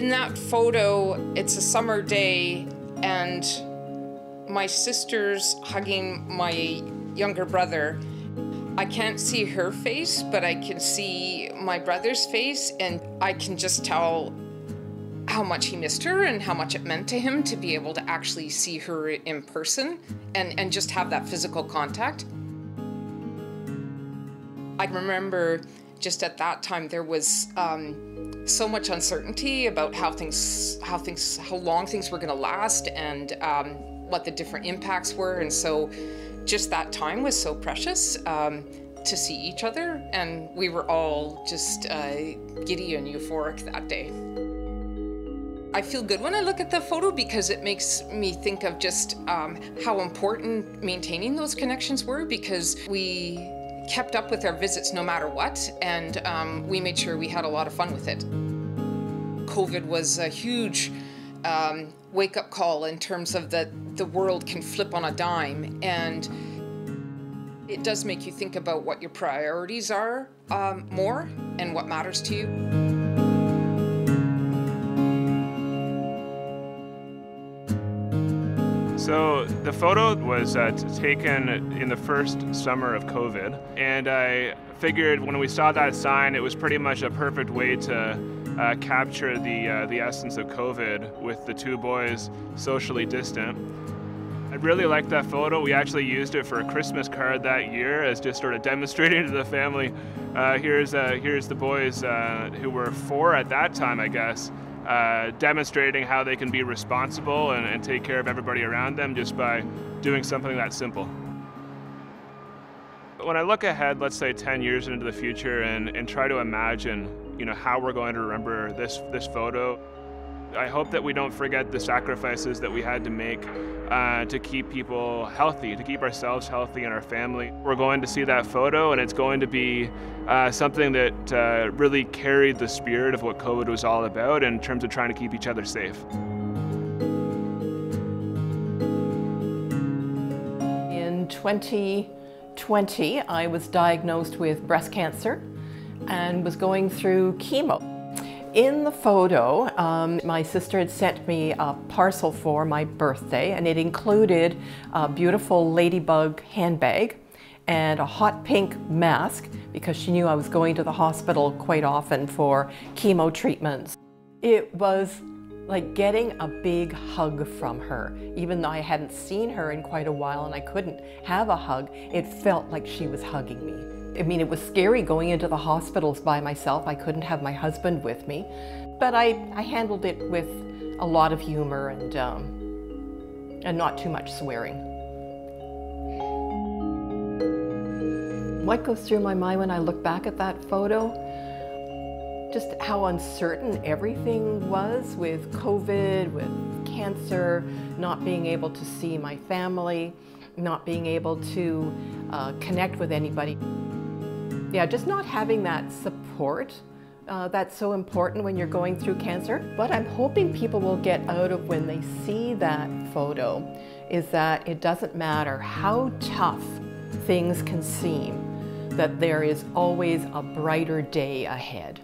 In that photo, it's a summer day and my sister's hugging my younger brother. I can't see her face, but I can see my brother's face, and I can just tell how much he missed her and how much it meant to him to be able to actually see her in person and just have that physical contact. I remember just at that time there was so much uncertainty about how long things were going to last and what the different impacts were, and so just that time was so precious to see each other, and we were all just giddy and euphoric that day. I feel good when I look at the photo because it makes me think of just how important maintaining those connections were, because we kept up with our visits no matter what, and we made sure we had a lot of fun with it. COVID was a huge wake-up call in terms of that the world can flip on a dime, and it does make you think about what your priorities are more and what matters to you. So the photo was taken in the first summer of COVID, and I figured when we saw that sign, it was pretty much a perfect way to capture the essence of COVID with the two boys socially distant. I really liked that photo. We actually used it for a Christmas card that year as just sort of demonstrating to the family. Here's the boys who were 4 at that time, I guess, demonstrating how they can be responsible and take care of everybody around them just by doing something that simple. When I look ahead, let's say 10 years into the future and try to imagine, how we're going to remember this photo, I hope that we don't forget the sacrifices that we had to make to keep people healthy, to keep ourselves healthy and our family. We're going to see that photo, and it's going to be something that really carried the spirit of what COVID was all about in terms of trying to keep each other safe. In 2020, I was diagnosed with breast cancer and was going through chemo. In the photo, my sister had sent me a parcel for my birthday, and it included a beautiful ladybug handbag and a hot pink mask because she knew I was going to the hospital quite often for chemo treatments. It was like getting a big hug from her. Even though I hadn't seen her in quite a while and I couldn't have a hug, it felt like she was hugging me. I mean, it was scary going into the hospitals by myself. I couldn't have my husband with me, but I handled it with a lot of humor and not too much swearing. What goes through my mind when I look back at that photo? Just how uncertain everything was with COVID, with cancer, not being able to see my family, not being able to connect with anybody. Yeah, just not having that support that's so important when you're going through cancer. What I'm hoping people will get out of when they see that photo is that it doesn't matter how tough things can seem, that there is always a brighter day ahead.